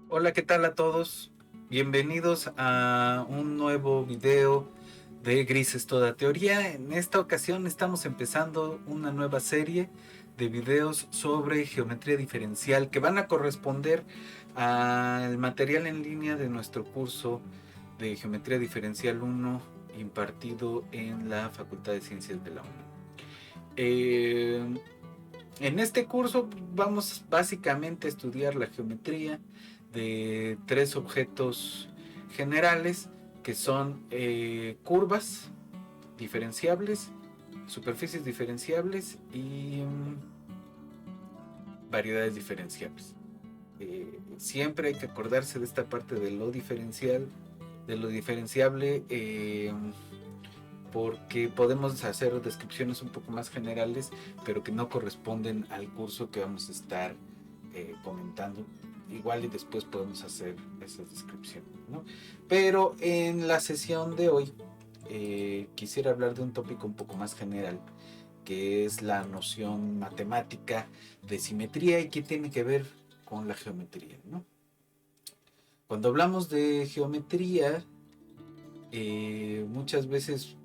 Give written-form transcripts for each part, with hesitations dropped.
Hola, ¿qué tal a todos? Bienvenidos a un nuevo video de Grises Toda Teoría. En esta ocasión estamos empezando una nueva serie de videos sobre geometría diferencial que van a corresponder al material en línea de nuestro curso de Geometría Diferencial 1 impartido en la Facultad de Ciencias de la UNAM. En este curso vamos básicamente a estudiar la geometría de tres objetos generales que son curvas diferenciables, superficies diferenciables y variedades diferenciables. Siempre hay que acordarse de esta parte de lo diferencial, de lo diferenciable, porque podemos hacer descripciones un poco más generales, pero que no corresponden al curso que vamos a estar comentando. Igual y después podemos hacer esas descripciones, ¿no? Pero en la sesión de hoy quisiera hablar de un tópico un poco más general, que es la noción matemática de simetría y qué tiene que ver con la geometría, ¿no? Cuando hablamos de geometría, muchas veces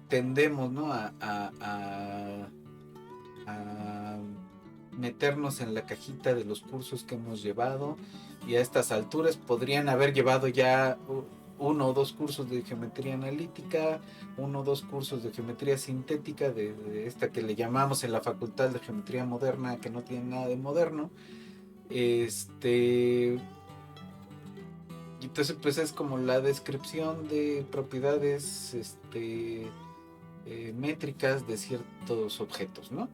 tendemos, ¿no? A meternos en la cajita de los cursos que hemos llevado, y a estas alturas podrían haber llevado ya uno o dos cursos de geometría analítica, uno o dos cursos de geometría sintética, de esta que le llamamos en la facultad de geometría moderna, que no tiene nada de moderno. Entonces pues es como la descripción de propiedades métricas de ciertos objetos, ¿no?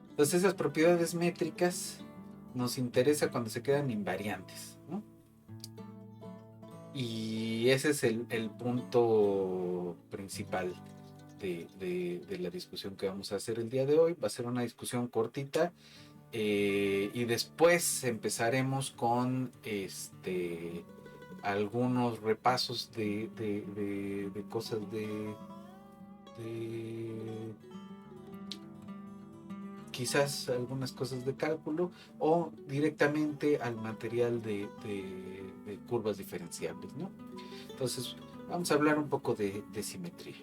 Entonces esas propiedades métricas nos interesa cuando se quedan invariantes, ¿no? Y ese es el punto principal de la discusión que vamos a hacer el día de hoy. Va a ser una discusión cortita, y después empezaremos con algunos repasos de cosas de quizás algunas cosas de cálculo, o directamente al material de curvas diferenciables, ¿no? Entonces vamos a hablar un poco de simetría.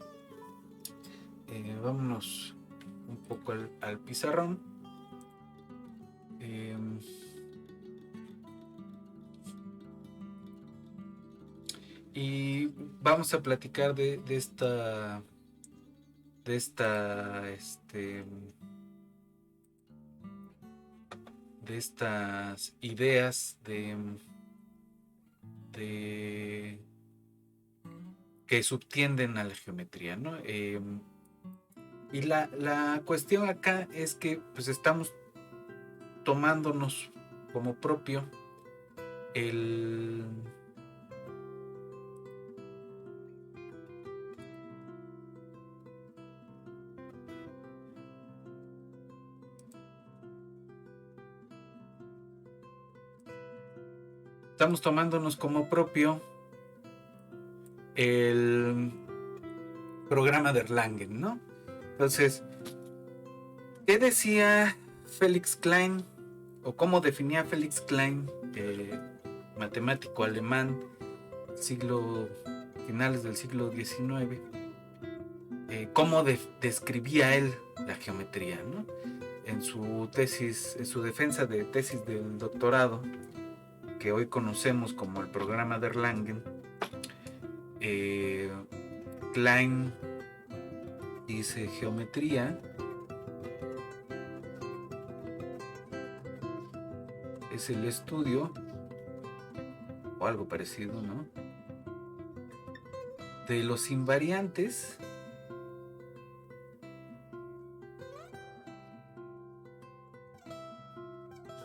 Vámonos un poco al pizarrón. Eh, y vamos a platicar de esta de estas ideas de que subtienden a la geometría, ¿no? Y la cuestión acá es que pues estamos tomándonos como propio el estamos tomándonos como propio el programa de Erlangen, ¿no? Entonces, ¿qué decía Felix Klein, o cómo definía Felix Klein, matemático alemán, siglo finales del siglo XIX? ¿Cómo describía él la geometría, ¿no? En su tesis, en su defensa de tesis del doctorado, que hoy conocemos como el programa de Erlangen, eh, Klein dice: geometría es el estudio, o algo parecido, ¿no?, de los invariantes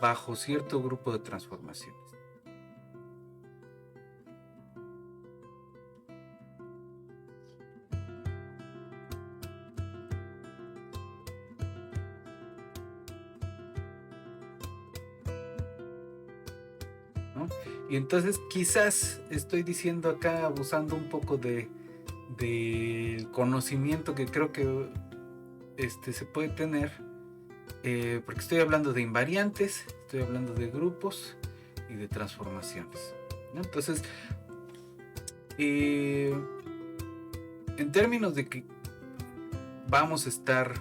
bajo cierto grupo de transformaciones. ¿No? Y entonces quizás estoy diciendo acá, abusando un poco del conocimiento que creo que se puede tener, porque estoy hablando de invariantes, estoy hablando de grupos y de transformaciones, ¿no? Entonces, en términos de que vamos a estar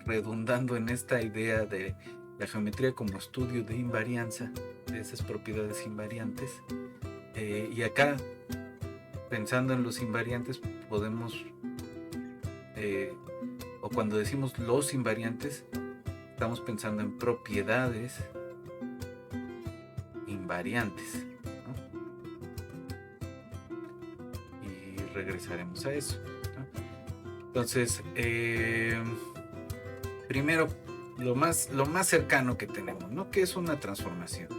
redundando en esta idea de la geometría como estudio de invarianza, de esas propiedades invariantes, y acá, pensando en los invariantes, podemos, o cuando decimos los invariantes, estamos pensando en propiedades invariantes, ¿no? Y regresaremos a eso, ¿no? Entonces, primero, lo más cercano que tenemos, ¿no? ¿Qué es una transformación?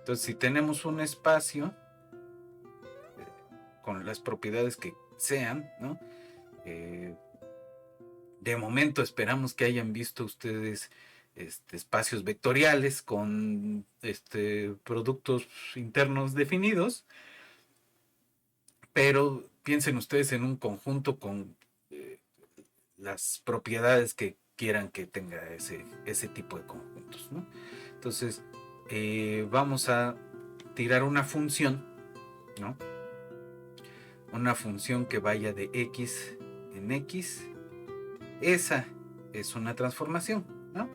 Entonces, si tenemos un espacio con las propiedades que sean, ¿no? De momento esperamos que hayan visto ustedes espacios vectoriales con productos internos definidos, pero piensen ustedes en un conjunto con las propiedades que quieran que tenga ese tipo de conjuntos, ¿no? Entonces, vamos a tirar una función, ¿no? Una función que vaya de x en x. Esa es una transformación, ¿no?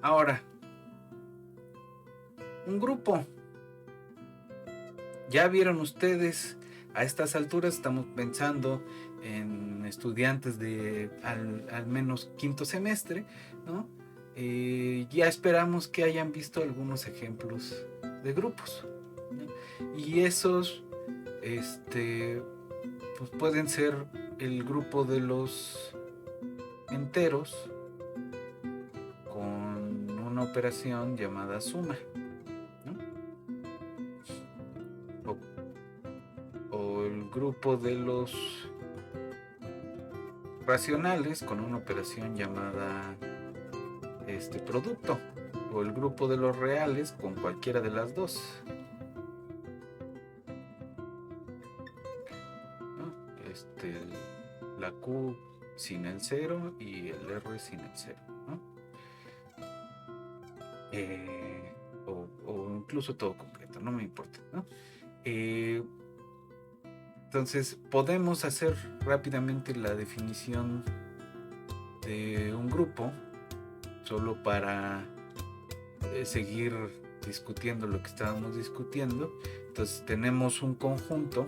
Ahora, un grupo. Ya vieron ustedes, a estas alturas estamos pensando en estudiantes de al menos quinto semestre, ¿no? Ya esperamos que hayan visto algunos ejemplos de grupos, ¿no? Y esos pues pueden ser el grupo de los enteros con una operación llamada suma, ¿no? O el grupo de los racionales con una operación llamada producto, o el grupo de los reales con cualquiera de las dos, ¿no? La Q sin el 0 y el R sin el 0, ¿no? O incluso todo completo, no me importa, ¿no? Entonces podemos hacer rápidamente la definición de un grupo, solo para seguir discutiendo lo que estábamos discutiendo. Entonces tenemos un conjunto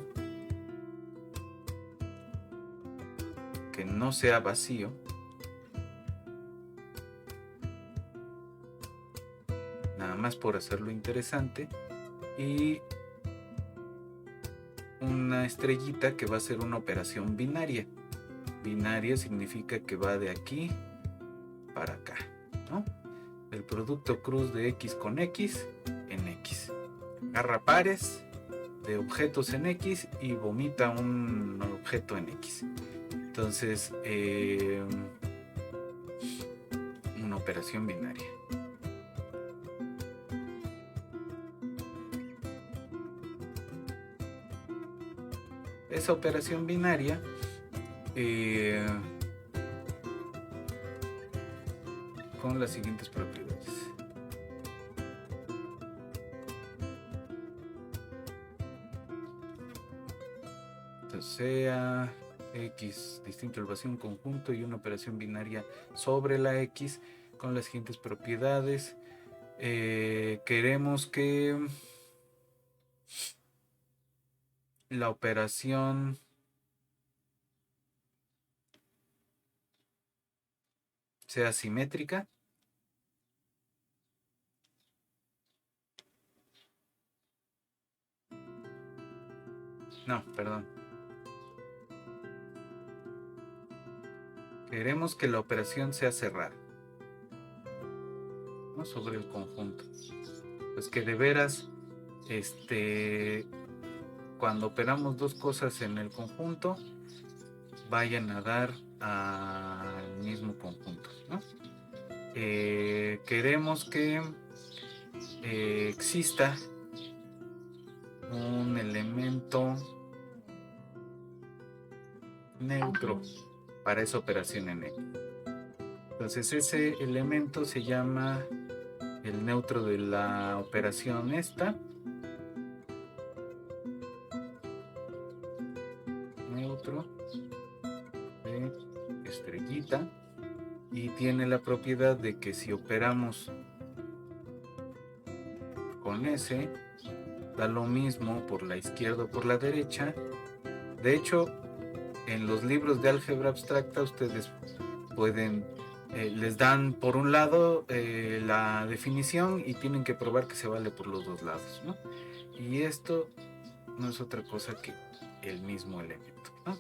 que no sea vacío, nada más por hacerlo interesante, y una estrellita que va a ser una operación binaria. Binaria significa que va de aquí para acá, ¿no? El producto cruz de x con x en x. Agarra pares de objetos en x y vomita un objeto en x. Entonces, una operación binaria. Esa operación binaria con las siguientes propiedades. Entonces, sea x distinto al vacío un conjunto y una operación binaria sobre la x con las siguientes propiedades. Queremos que la operación sea simétrica. No, perdón. Queremos que la operación sea cerrada, ¿no? Sobre el conjunto. Pues que de veras, cuando operamos dos cosas en el conjunto, vayan a dar al mismo conjunto, ¿no? Queremos que exista un elemento neutro para esa operación en X. Entonces ese elemento se llama el neutro de la operación esta. Neutro de estrellita. Y tiene la propiedad de que si operamos con S, da lo mismo por la izquierda o por la derecha. De hecho, en los libros de álgebra abstracta ustedes pueden, les dan por un lado la definición y tienen que probar que se vale por los dos lados, ¿no? Y esto no es otra cosa que el mismo elemento, ¿no?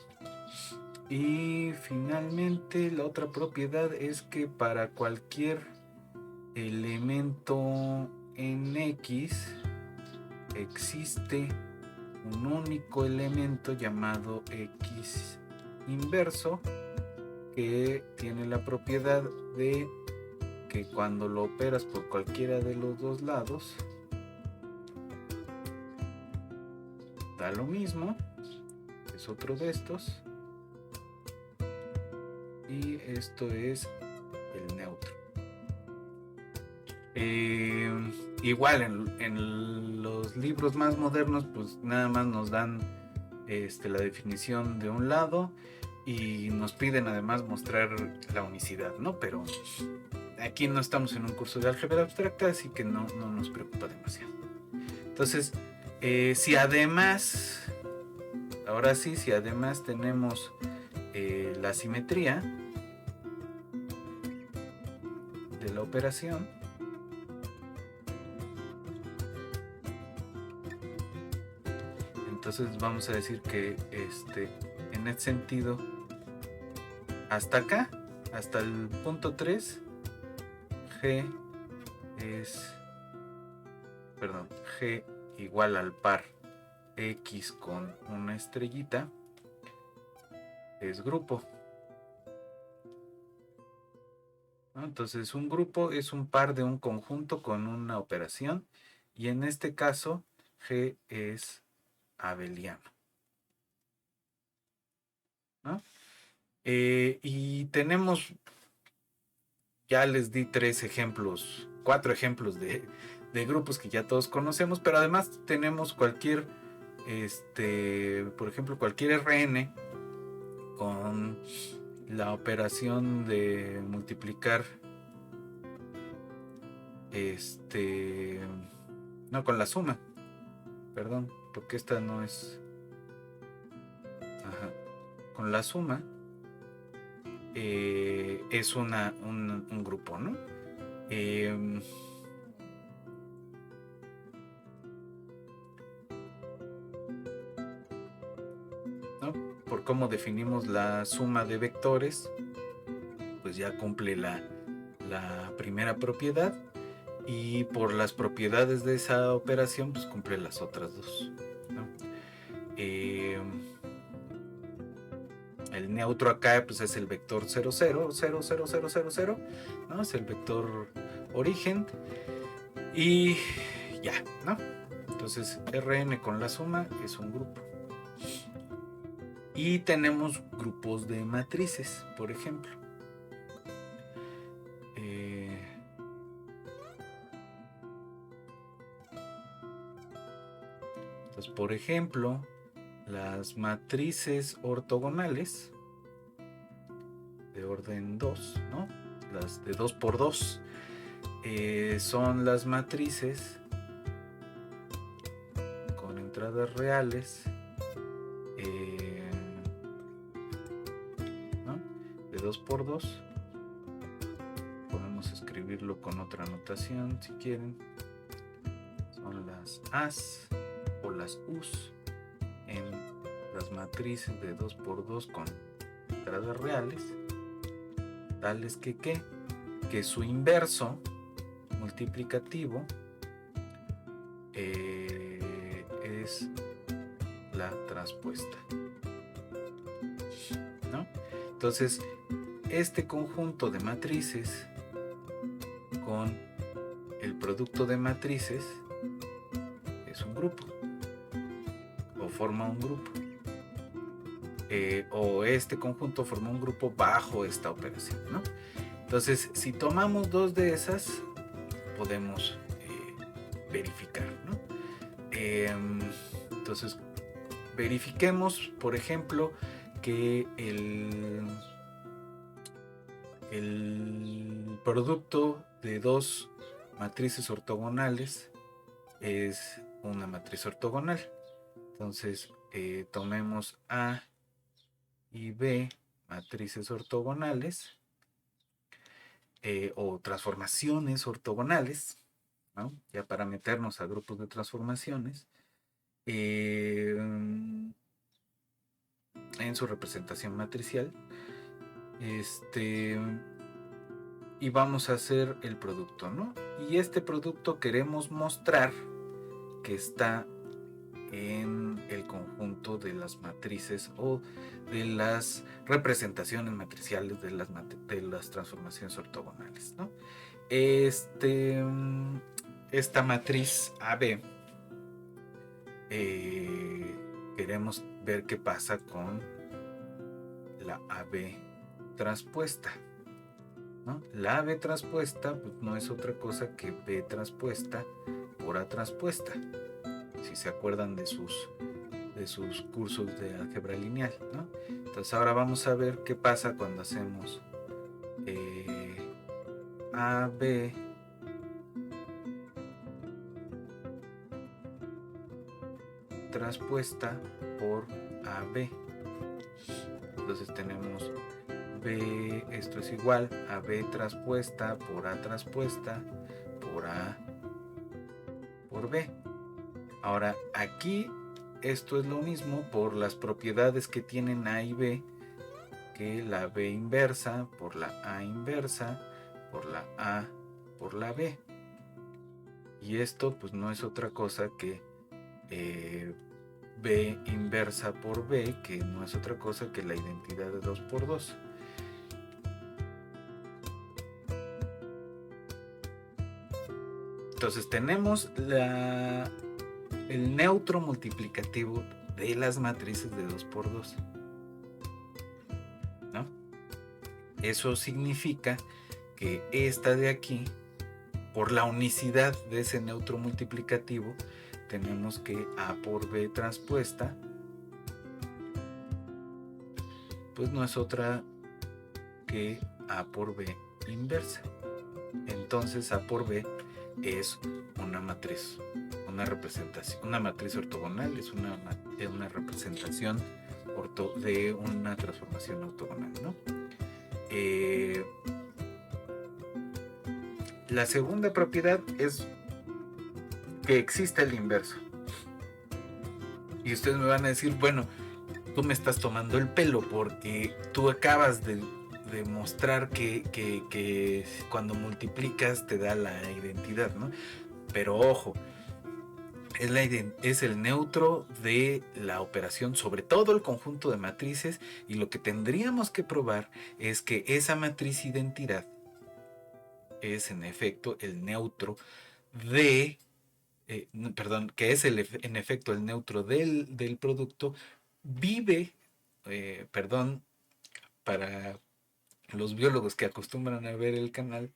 Y finalmente la otra propiedad es que para cualquier elemento en X existe un único elemento llamado X inverso que tiene la propiedad de que cuando lo operas por cualquiera de los dos lados da lo mismo. Es otro de estos. Y esto es el neutro. Igual en los libros más modernos pues nada más nos dan la definición de un lado y nos piden además mostrar la unicidad, ¿no? Pero aquí no estamos en un curso de álgebra abstracta, así que no nos preocupa demasiado. Entonces, si además, ahora sí, si además tenemos la simetría de la operación, entonces vamos a decir que en este sentido, hasta acá, hasta el punto 3, G igual al par X con una estrellita es grupo, ¿no? Entonces un grupo es un par de un conjunto con una operación y en este caso G es abeliano, ¿no? Y tenemos, ya les di 4 ejemplos de grupos que ya todos conocemos, pero además tenemos cualquier, por ejemplo, cualquier Rn con la operación de multiplicar, no, con la suma, perdón, porque esta no es, con la suma es un grupo, ¿no? ¿No? Por cómo definimos la suma de vectores, pues ya cumple la primera propiedad, y por las propiedades de esa operación pues cumple las otras dos, ¿no? El neutro acá pues es el vector 0, 0, 0, 0, 0, 0, 0, ¿no? Es el vector origen y ya, ¿no? Entonces Rn con la suma es un grupo. Y tenemos grupos de matrices, por ejemplo. Entonces, por ejemplo, las matrices ortogonales de orden 2, ¿no? Las de 2 por 2 son las matrices con entradas reales, ¿no? De 2 por 2. Podemos escribirlo con otra notación si quieren. Son las A's o las U's en las matrices de 2 por 2 con entradas reales, tales que su inverso multiplicativo es la traspuesta, ¿no? Entonces, este conjunto de matrices con el producto de matrices es un grupo o forma un grupo, o este conjunto forma un grupo bajo esta operación, ¿no? Entonces, si tomamos dos de esas, podemos verificar, ¿no? Entonces, verifiquemos, por ejemplo, que el producto de dos matrices ortogonales es una matriz ortogonal. Entonces, tomemos A y B matrices ortogonales, o transformaciones ortogonales, ¿no? Ya para meternos a grupos de transformaciones, en su representación matricial, y vamos a hacer el producto, ¿no? Y este producto queremos mostrar que está en el conjunto de las matrices o de las representaciones matriciales de las transformaciones ortogonales, ¿no? Esta matriz AB, queremos ver qué pasa con la AB transpuesta, ¿no? La AB transpuesta pues, no es otra cosa que B transpuesta por A transpuesta, si se acuerdan de sus cursos de álgebra lineal, ¿no? Entonces ahora vamos a ver qué pasa cuando hacemos AB transpuesta por AB. Entonces tenemos B, esto es igual a B transpuesta por A transpuesta por A por B. Ahora aquí esto es lo mismo por las propiedades que tienen A y B, que la B inversa por la A inversa por la A por la B. Y esto pues no es otra cosa que B inversa por B, que no es otra cosa que la identidad de 2 por 2. Entonces tenemos el neutro multiplicativo de las matrices de 2 por 2, ¿no? Eso significa que esta de aquí, por la unicidad de ese neutro multiplicativo, tenemos que A por B transpuesta pues no es otra que A por B inversa. Entonces A por B es una matriz, una representación, una matriz ortogonal, es una representación de una transformación ortogonal, ¿no? La segunda propiedad es que existe el inverso. Y ustedes me van a decir, bueno, tú me estás tomando el pelo porque tú acabas de demostrar que cuando multiplicas te da la identidad, ¿no? Pero ojo, es el neutro de la operación sobre todo el conjunto de matrices, y lo que tendríamos que probar es que esa matriz identidad es en efecto el neutro de que es en efecto el neutro del producto, vive, para los biólogos que acostumbran a ver el canal,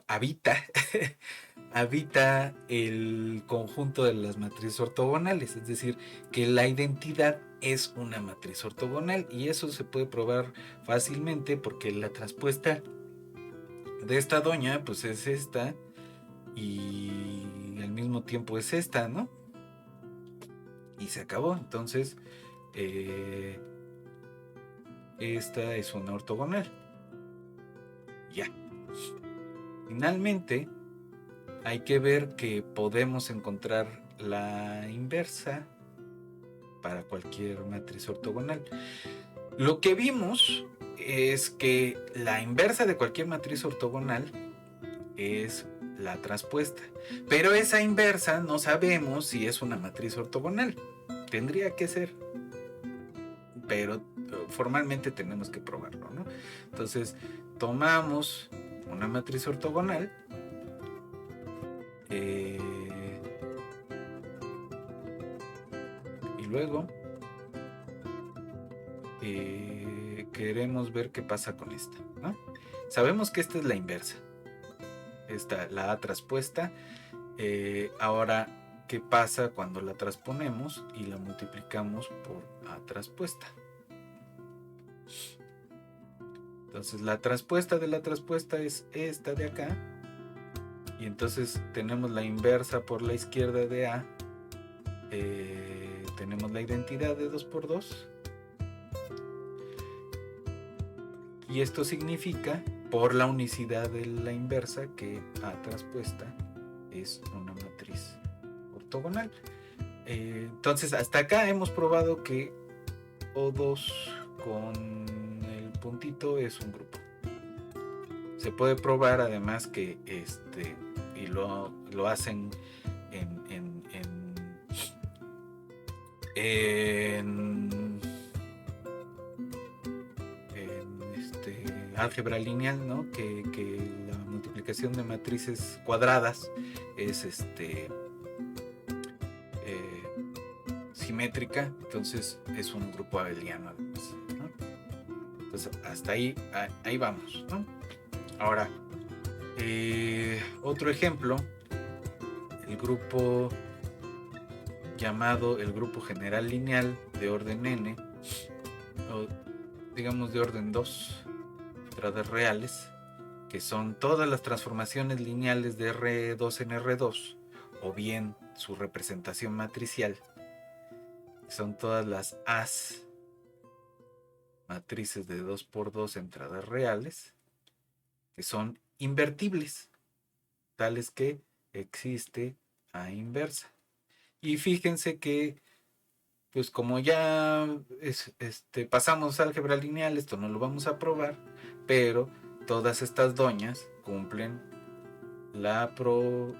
habita habita el conjunto de las matrices ortogonales, es decir, que la identidad es una matriz ortogonal, y eso se puede probar fácilmente porque la transpuesta de esta doña pues es esta y al mismo tiempo es esta, ¿no? Y se acabó. Entonces esta es una ortogonal. Ya. Finalmente hay que ver que podemos encontrar la inversa para cualquier matriz ortogonal. Lo que vimos es que la inversa de cualquier matriz ortogonal es la transpuesta, pero esa inversa no sabemos si es una matriz ortogonal. Tendría que ser, pero formalmente tenemos que probarlo, ¿no? Entonces tomamos una matriz ortogonal Y luego queremos ver qué pasa con esta, ¿no? Sabemos que esta es la inversa, la A traspuesta. Ahora, ¿qué pasa cuando la transponemos y la multiplicamos por A traspuesta? Entonces la traspuesta de la traspuesta es esta de acá, y entonces tenemos la inversa por la izquierda de A. Tenemos la identidad de 2 por 2, y esto significa, por la unicidad de la inversa, que A traspuesta es una matriz ortogonal. Entonces hasta acá hemos probado que O2 con el puntito es un grupo. Se puede probar además que y lo hacen en álgebra lineal, ¿no? Que la multiplicación de matrices cuadradas es simétrica, entonces es un grupo abeliano además, ¿no? Entonces hasta ahí vamos, ¿no? Ahora, otro ejemplo, el grupo llamado el grupo general lineal de orden n, o digamos de orden 2, entradas reales, que son todas las transformaciones lineales de R2 en R2, o bien su representación matricial, son todas las A's, matrices de 2 por 2 entradas reales, que son invertibles, tales que existe A inversa. Y fíjense que, pues como ya pasamos álgebra lineal, esto no lo vamos a probar, pero todas estas doñas cumplen la propiedad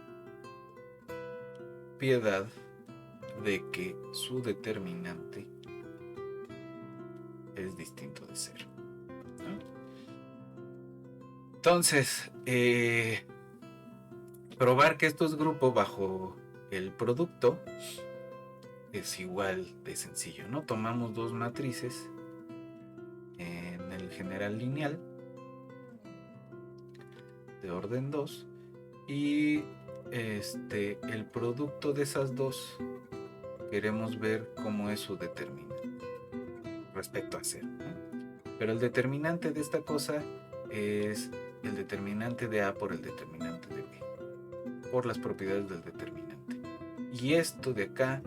de que su determinante es distinto de 0, ¿no? Entonces, probar que esto es grupo bajo el producto es igual de sencillo, ¿no? Tomamos dos matrices en el general lineal de orden 2 y el producto de esas dos queremos ver cómo es su determinante respecto a 0, ¿no? Pero el determinante de esta cosa es el determinante de A por el determinante de B, por las propiedades del determinante. Y esto de acá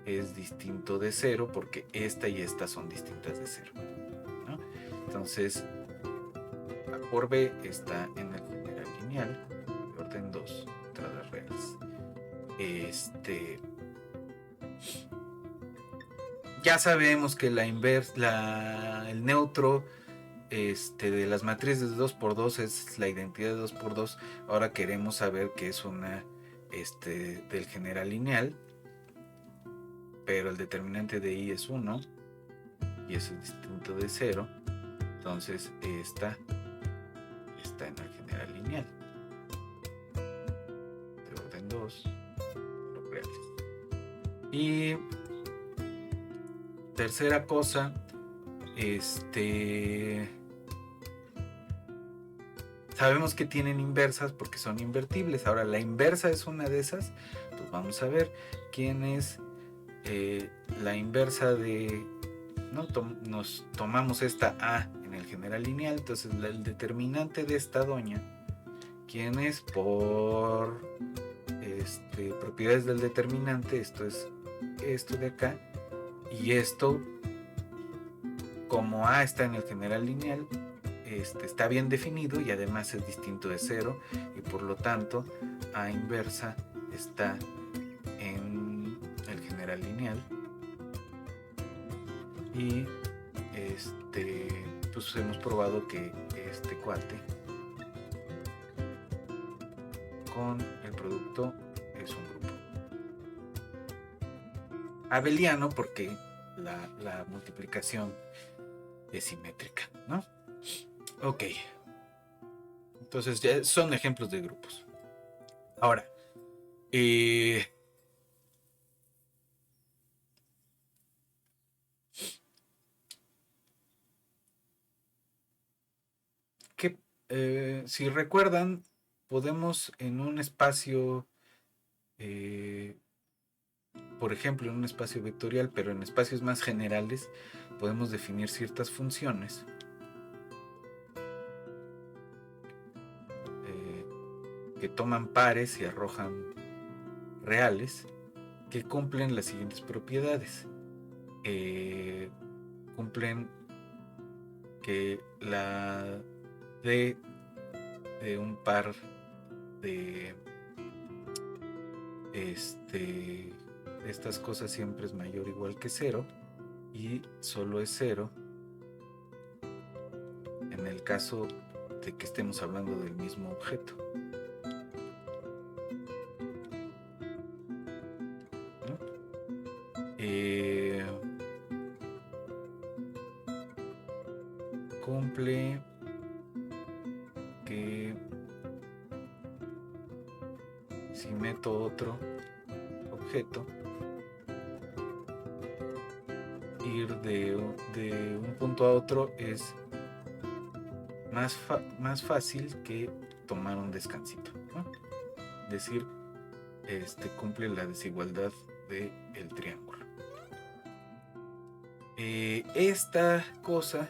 es distinto de 0 porque esta y esta son distintas de 0, ¿no? Entonces, A por B está en el general lineal de orden 2, entradas reales. Ya sabemos que el neutro de las matrices de 2 por 2 es la identidad de 2 por 2. Ahora queremos saber que es una del general lineal, pero el determinante de I es 1 y eso es distinto de 0. Entonces esta está en el general lineal de orden 2, los reales. Y tercera cosa, sabemos que tienen inversas porque son invertibles. Ahora la inversa es una de esas. Pues vamos a ver quién es la inversa de, ¿no? Nos tomamos esta A en el general lineal, entonces el determinante de esta doña, quién es por propiedades del determinante, esto es esto de acá, y esto, como A está en el general lineal, está bien definido y además es distinto de 0, y por lo tanto A inversa está en el general lineal. Y pues hemos probado que este cuate con el producto es un grupo abeliano porque la multiplicación es simétrica, ¿no? Ok, entonces ya son ejemplos de grupos. Ahora, Eh, que, si recuerdan, podemos en un espacio, por ejemplo, en un espacio vectorial, pero en espacios más generales, podemos definir ciertas funciones que toman pares y arrojan reales que cumplen las siguientes propiedades. Cumplen que la D de un par de estas cosas siempre es mayor o igual que 0 y solo es 0 en el caso de que estemos hablando del mismo objeto, ¿no? Cumple que si meto otro objeto, ir de un punto a otro es más fácil que tomar un descansito, ¿no? Es decir, cumple la desigualdad del triángulo. Esta cosa,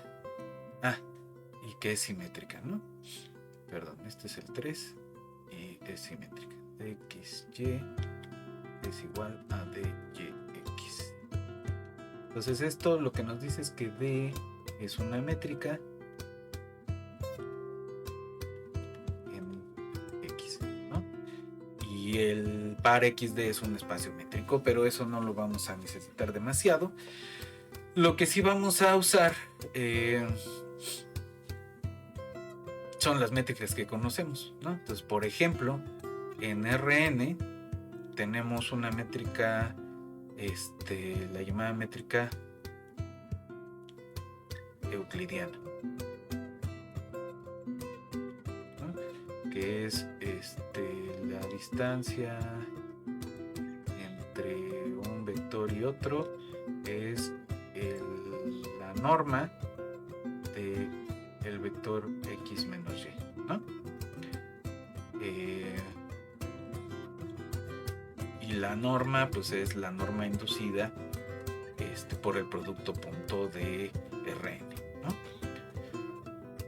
y que es simétrica, ¿no? Perdón, este es el 3 y es simétrica. DXY es igual a DYX. Entonces esto lo que nos dice es que D es una métrica en X, ¿no? Y el par XD es un espacio métrico, pero eso no lo vamos a necesitar demasiado. Lo que sí vamos a usar son las métricas que conocemos, ¿no? Entonces, por ejemplo, en Rn tenemos una métrica, la llamada métrica euclidiana, ¿no? Que es la distancia entre un vector y otro es la norma del vector x menos y, ¿no? Y la norma pues es la norma inducida por el producto punto de Rn, ¿no?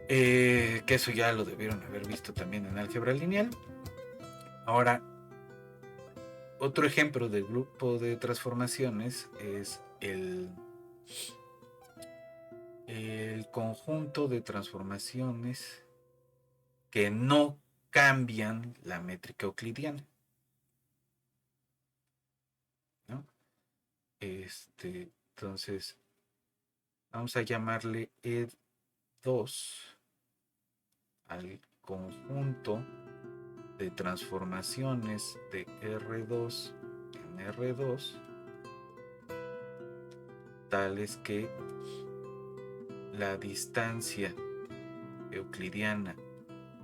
Que eso ya lo debieron haber visto también en álgebra lineal. Ahora, otro ejemplo del grupo de transformaciones es el conjunto de transformaciones que no cambian la métrica euclidiana, ¿no? Entonces, vamos a llamarle ED2 al conjunto de transformaciones de R2 en R2, tales que la distancia euclidiana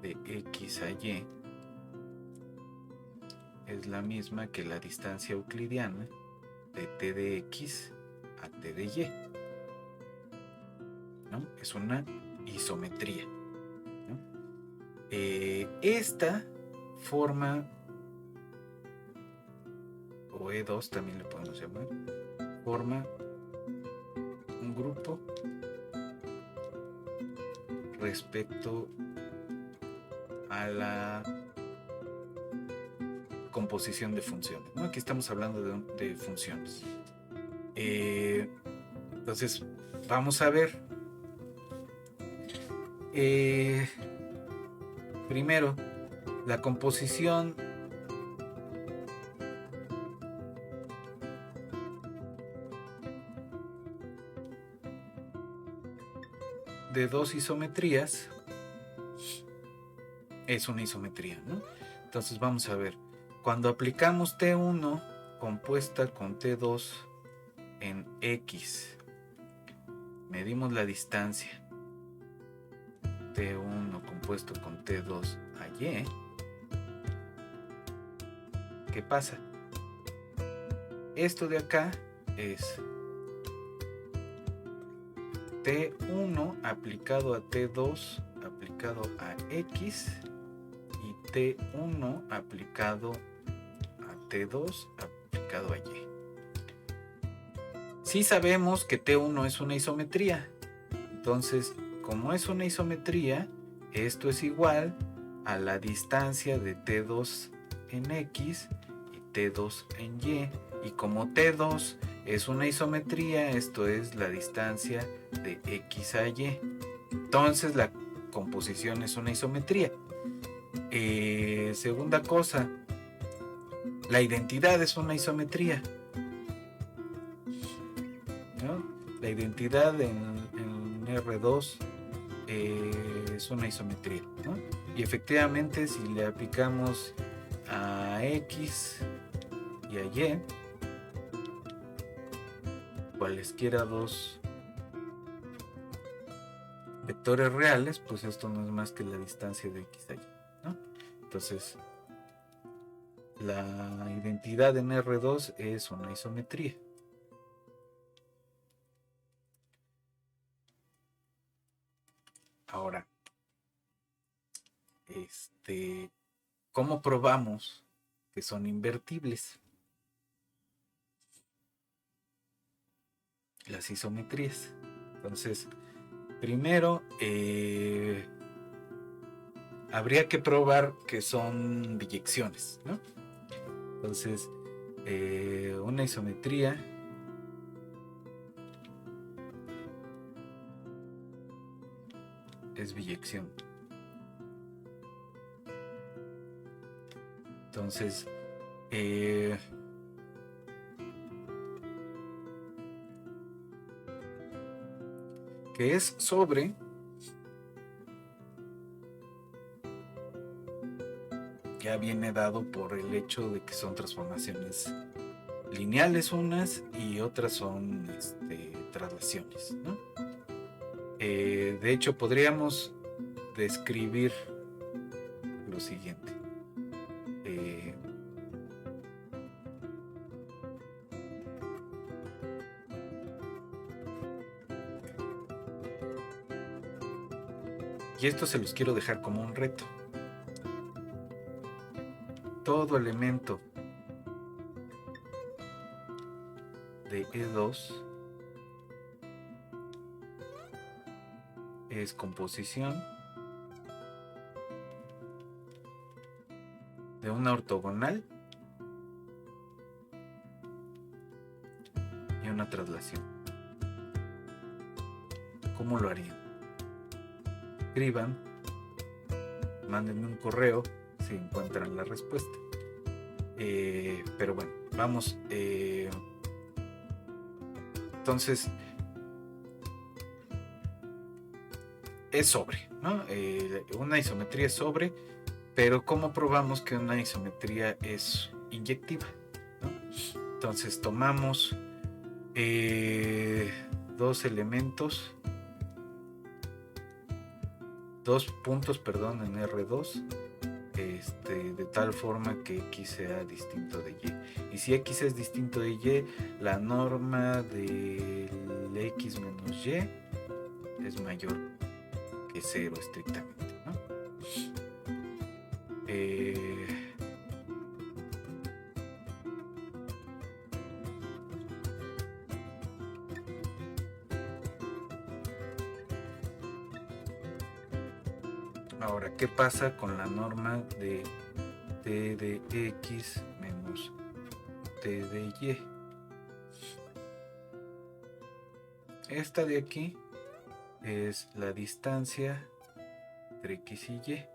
de X a Y es la misma que la distancia euclidiana de T de X a T de Y, ¿no? Es una isometría, ¿no? Esta forma, o E2 también le podemos llamar, forma un grupo respecto a la composición de funciones, ¿no? Aquí estamos hablando de funciones. Entonces, vamos a ver. Primero, la composición de dos isometrías es una isometría, ¿no? Entonces vamos a ver, cuando aplicamos T1 compuesta con T2 en X, medimos la distancia T1 compuesto con T2 a Y, ¿qué pasa? Esto de acá es T1 aplicado a T2 aplicado a X y T1 aplicado a T2 aplicado a Y. Sí sabemos que T1 es una isometría. Entonces, como es una isometría, esto es igual a la distancia de T2 en X y T2 en Y. Y como T2 es una isometría, esto es la distancia de X a Y. Entonces, la composición es una isometría. Segunda cosa, la identidad es una isometría, ¿no? La identidad en R2 es una isometría, ¿no? Y efectivamente, si le aplicamos a X y a Y, cualesquiera dos vectores reales, pues esto no es más que la distancia de X a Y, ¿no? Entonces, la identidad en R2 es una isometría. Ahora, ¿cómo probamos que son invertibles las isometrías? Entonces, primero, habría que probar que son biyecciones, ¿no? Entonces, una isometría es biyección. Entonces, que es sobre ya viene dado por el hecho de que son transformaciones lineales unas y otras son traslaciones, ¿no? De hecho, podríamos describir lo siguiente. Y esto se los quiero dejar como un reto. Todo elemento de E2 es composición de una ortogonal y una traslación. ¿Cómo lo harían? Escriban, mándenme un correo si encuentran la respuesta. Pero bueno, vamos. Entonces, es sobre, ¿no? Una isometría es sobre, pero ¿cómo probamos que una isometría es inyectiva, ¿no? Entonces, tomamos dos puntos, en R2, de tal forma que X sea distinto de Y. Y si X es distinto de Y, la norma del X menos Y es mayor que 0 estrictamente, ¿no? Ahora, ¿qué pasa con la norma de T de X menos T de Y? Esta de aquí es la distancia entre X y Y.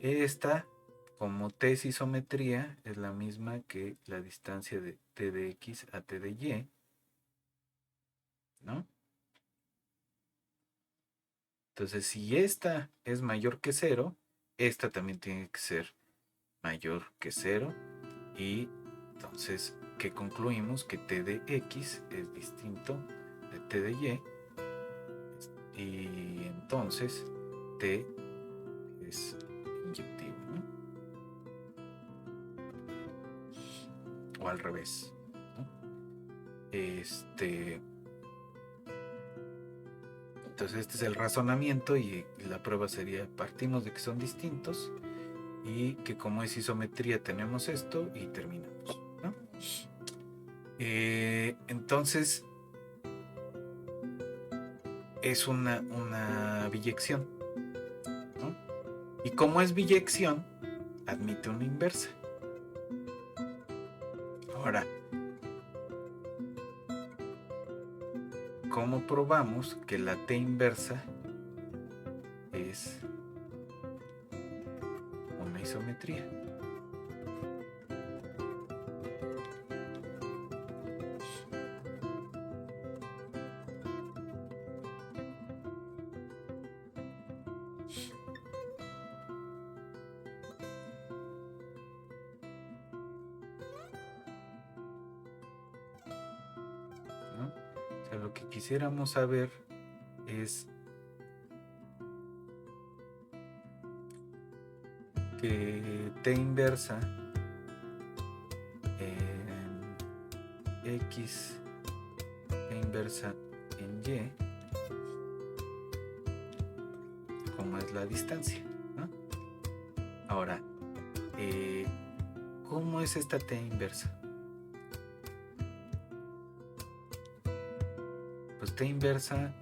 Esta, como T es isometría, es la misma que la distancia de T de X a T de Y, ¿no? Entonces, si esta es mayor que 0, esta también tiene que ser mayor que 0. Y entonces, ¿qué concluimos? Que T de X es distinto de T de Y. Y entonces, T es inyectivo, ¿no? o al revés, ¿no? Entonces este es el razonamiento y la prueba sería: partimos de que son distintos y que como es isometría tenemos esto y terminamos, ¿no? Entonces es una biyección, ¿no? Y como es biyección, admite una inversa. Ahora, ¿cómo probamos que la T inversa es una isometría? ¿No? O sea, lo que quisiéramos saber es que T inversa en X, T inversa en Y, como es la distancia, ¿no? Ahora, ¿cómo es esta T inversa? Pues T inversa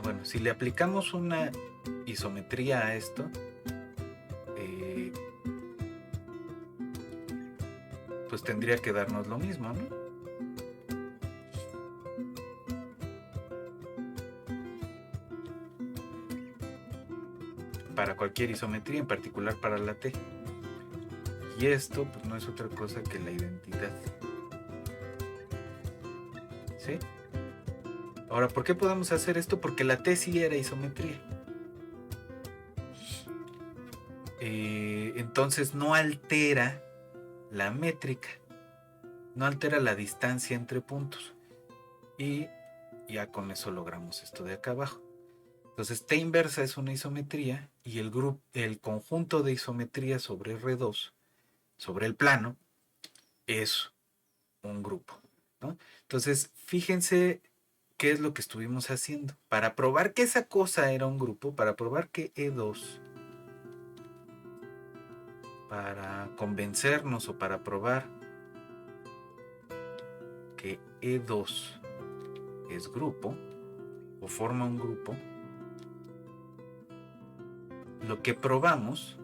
bueno, si le aplicamos una isometría a esto, pues tendría que darnos lo mismo, ¿no? Para cualquier isometría, en particular para la T. Y esto pues no es otra cosa que la identidad. ¿Sí? Ahora, ¿por qué podemos hacer esto? Porque la T sí era isometría. Entonces no altera la métrica, no altera la distancia entre puntos. Y ya con eso logramos esto de acá abajo. Entonces T inversa es una isometría y el conjunto de isometrías sobre R2, sobre el plano, es un grupo, ¿no? Entonces, fíjense qué es lo que estuvimos haciendo. Para probar que esa cosa era un grupo, para probar que E2, para convencernos o para probar que E2 es grupo o forma un grupo, lo que probamos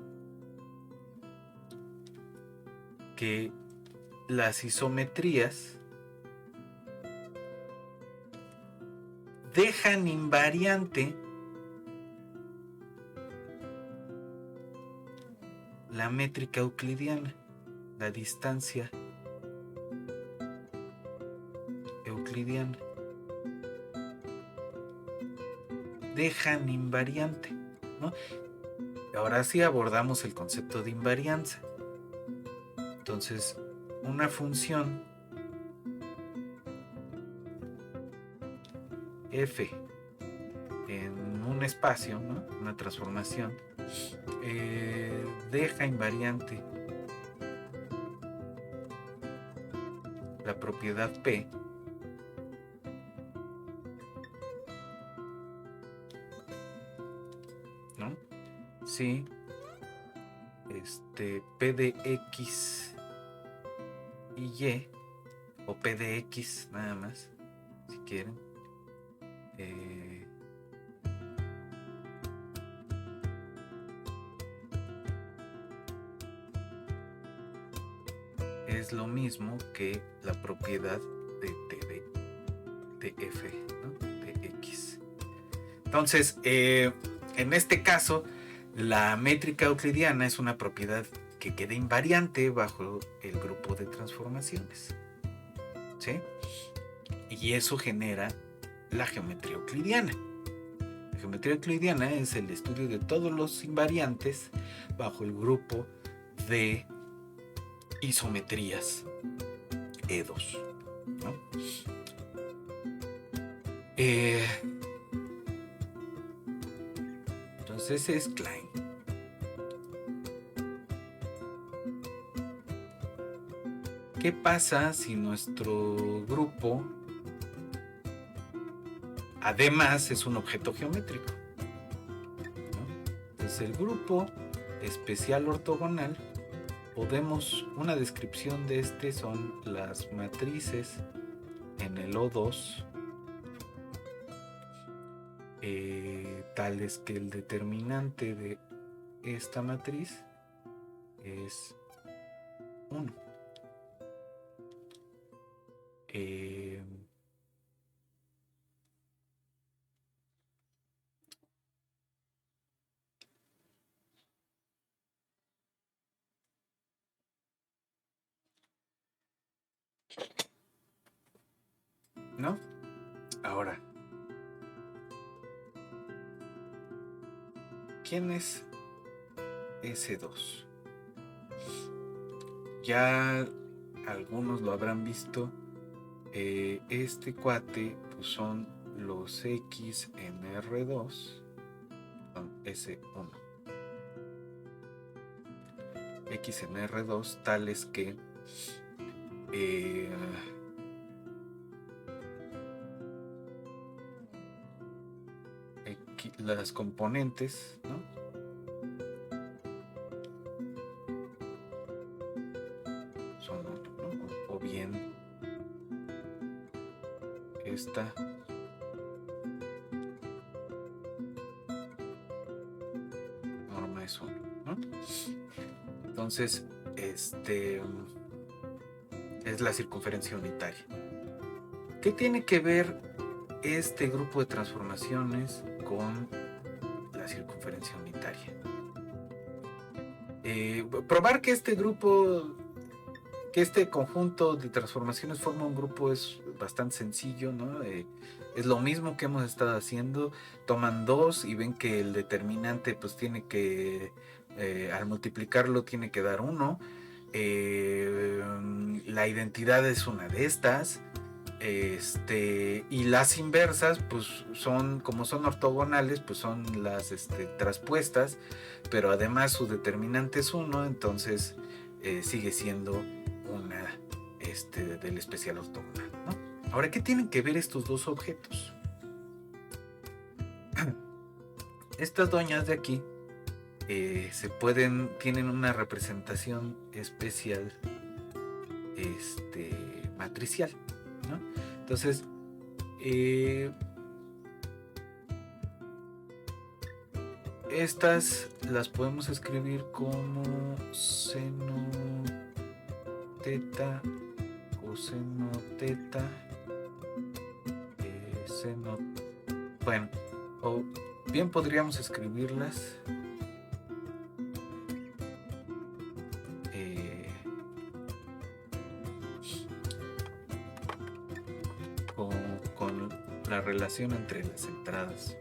que las isometrías dejan invariante la métrica euclidiana, la distancia euclidiana. Dejan invariante, ¿no? Ahora sí abordamos el concepto de invarianza. Entonces, una función f en un espacio, ¿no? Una transformación, deja invariante la propiedad P ¿no? Si P de X y Y, o P de X nada más, si quieren, es lo mismo que la propiedad de T de F, ¿no? De X. Entonces, en este caso, la métrica euclidiana es una propiedad que queda invariante bajo el grupo de transformaciones, ¿sí? Y eso genera la geometría euclidiana. La geometría euclidiana es el estudio de todos los invariantes bajo el grupo de isometrías E2. ¿no? Entonces es Klein. ¿Qué pasa si nuestro grupo además es un objeto geométrico? ¿No? Entonces el grupo especial ortogonal, una descripción de este son las matrices en el O2, tales que el determinante de esta matriz es 1. ¿No? Ahora, ¿quién es S2? Ya algunos lo habrán visto. Este cuate pues son los X en R2, son S1. X en R2 tales que las componentes, ¿no? Son, ¿no? O bien esta norma es 1, ¿no? Entonces, es la circunferencia unitaria. ¿Qué tiene que ver este grupo de transformaciones con la circunferencia unitaria? Probar que este conjunto de transformaciones forma un grupo es bastante sencillo, ¿no? Es lo mismo que hemos estado haciendo. Toman 2 y ven que el determinante pues tiene que, al multiplicarlo tiene que dar 1. La identidad es una de estas. Y las inversas pues como son ortogonales, pues son las traspuestas, pero además su determinante es 1, entonces sigue siendo una del especial ortogonal, ¿no? Ahora, ¿qué tienen que ver estos dos objetos? Estas doñas de aquí tienen una representación especial matricial, ¿no? Entonces, estas las podemos escribir como seno teta, coseno teta, seno. Bueno, o bien podríamos escribirlas con la relación entre las entradas.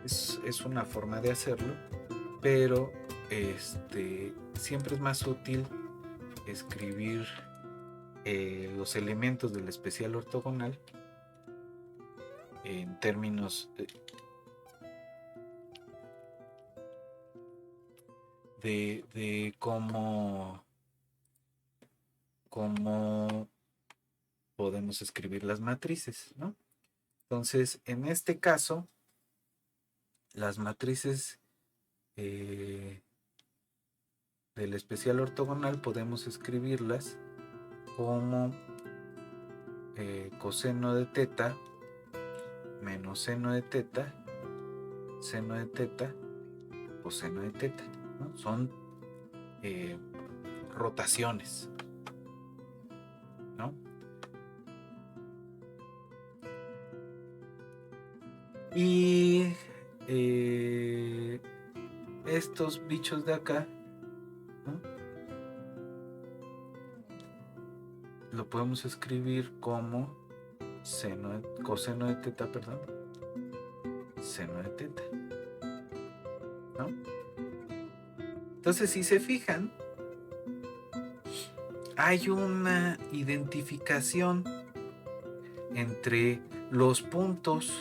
Es una forma de hacerlo, pero siempre es más útil escribir los elementos del especial ortogonal en términos de cómo podemos escribir las matrices, ¿no? Entonces, en este caso, las matrices del especial ortogonal podemos escribirlas como coseno de teta menos seno de teta, coseno de teta, ¿no? Son rotaciones, ¿no? Y estos bichos de acá, ¿no? Lo podemos escribir como coseno de teta, seno de teta, ¿no? Entonces, si se fijan, hay una identificación entre los puntos,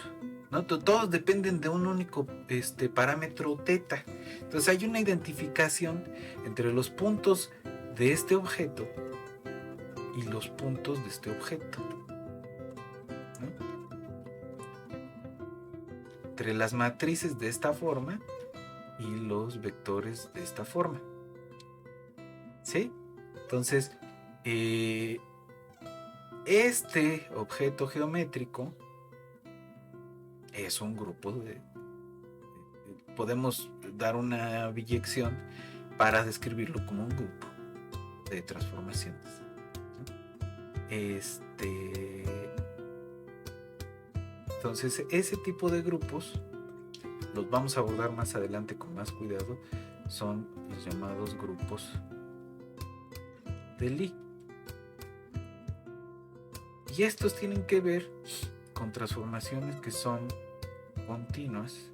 ¿no? Todos dependen de un único parámetro teta. Entonces hay una identificación entre los puntos de este objeto y los puntos de este objeto, ¿no? Entre las matrices de esta forma y los vectores de esta forma, ¿sí? Entonces, este objeto geométrico es un grupo podemos dar una biyección para describirlo como un grupo de transformaciones. Entonces, ese tipo de grupos los vamos a abordar más adelante con más cuidado. Son los llamados grupos de Lie. Y estos tienen que ver con transformaciones que son continuas,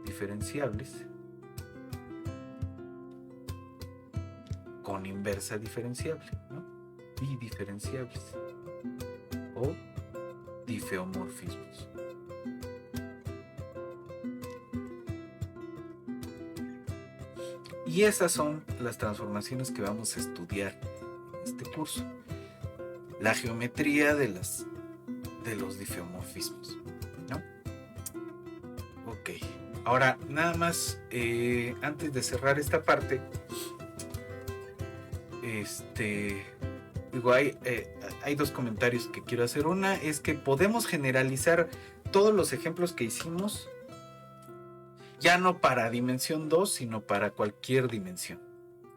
diferenciables, con inversa diferenciable, ¿no? Bidiferenciables o difeomorfismos. Y esas son las transformaciones que vamos a estudiar en este curso. La geometría de los difeomorfismos, ¿no? Ok. Ahora, nada más, antes de cerrar esta parte, digo, hay dos comentarios que quiero hacer. Una es que podemos generalizar todos los ejemplos que hicimos, ya no para dimensión 2, sino para cualquier dimensión,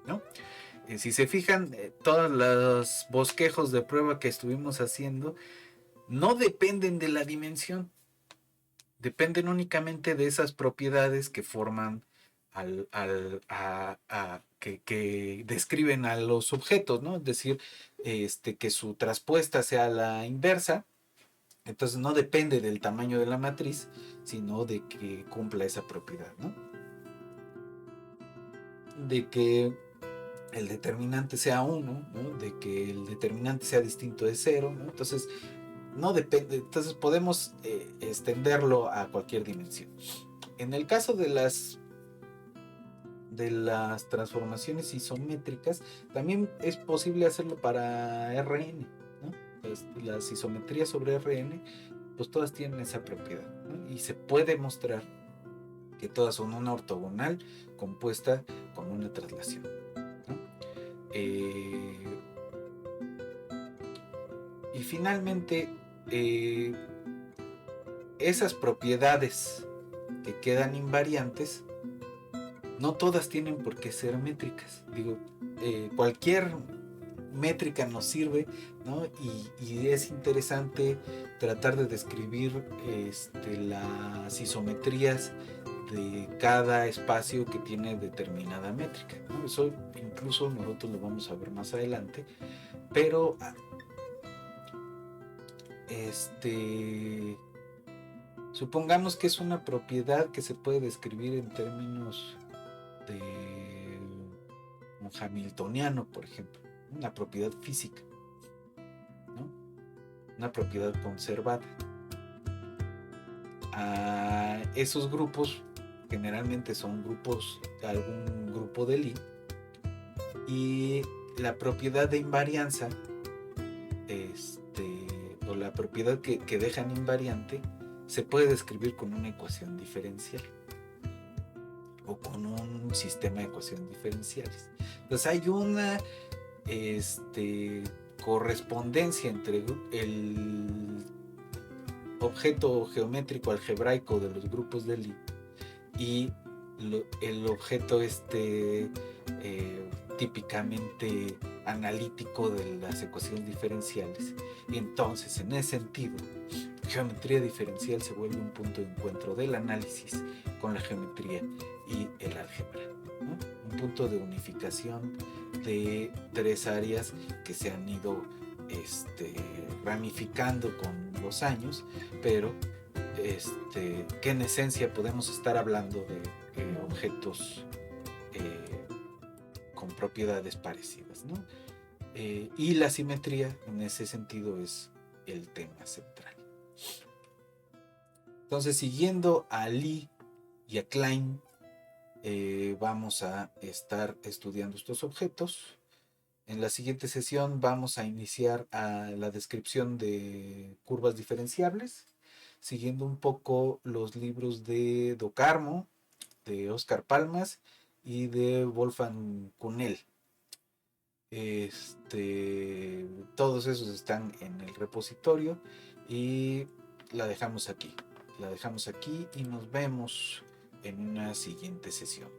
¿no? Si se fijan, todos los bosquejos de prueba que estuvimos haciendo no dependen de la dimensión, dependen únicamente de esas propiedades que forman que describen a los objetos, ¿no? Es decir, que su traspuesta sea la inversa. Entonces no depende del tamaño de la matriz, sino de que cumpla esa propiedad, ¿no? De que el determinante sea 1, ¿no? De que el determinante sea distinto de 0, ¿no? Entonces no depende, entonces podemos extenderlo a cualquier dimensión. En el caso de las transformaciones isométricas, también es posible hacerlo para Rn, ¿no? Pues las isometrías sobre Rn, pues todas tienen esa propiedad, ¿no? Y se puede mostrar que todas son una ortogonal compuesta con una traslación, ¿no? Y finalmente, esas propiedades que quedan invariantes, no todas tienen por qué ser métricas. Digo, cualquier métrica nos sirve, ¿no? Y es interesante tratar de describir las isometrías de cada espacio que tiene determinada métrica, ¿no? Eso incluso nosotros lo vamos a ver más adelante, pero supongamos que es una propiedad que se puede describir en términos de un hamiltoniano, por ejemplo, una propiedad física, ¿no? Una propiedad conservada. Esos grupos generalmente son algún grupo de Lie, y la propiedad de invarianza, o la propiedad que dejan invariante, se puede describir con una ecuación diferencial o con un sistema de ecuaciones diferenciales. Entonces hay una correspondencia entre el objeto geométrico algebraico de los grupos de Lie y el objeto típicamente analítico de las ecuaciones diferenciales. Y entonces, en ese sentido, geometría diferencial se vuelve un punto de encuentro del análisis con la geometría y el álgebra, ¿no? Un punto de unificación de tres áreas que se han ido ramificando con los años, pero que en esencia podemos estar hablando de objetos con propiedades parecidas, ¿no? y la simetría en ese sentido es el tema central. Entonces, siguiendo a Lee y a Klein, vamos a estar estudiando estos objetos. En la siguiente sesión vamos a iniciar a la descripción de curvas diferenciables, siguiendo un poco los libros de Do Carmo, de Oscar Palmas y de Wolfgang Kunel. Todos esos están en el repositorio y la dejamos aquí. La dejamos aquí y nos vemos en una siguiente sesión.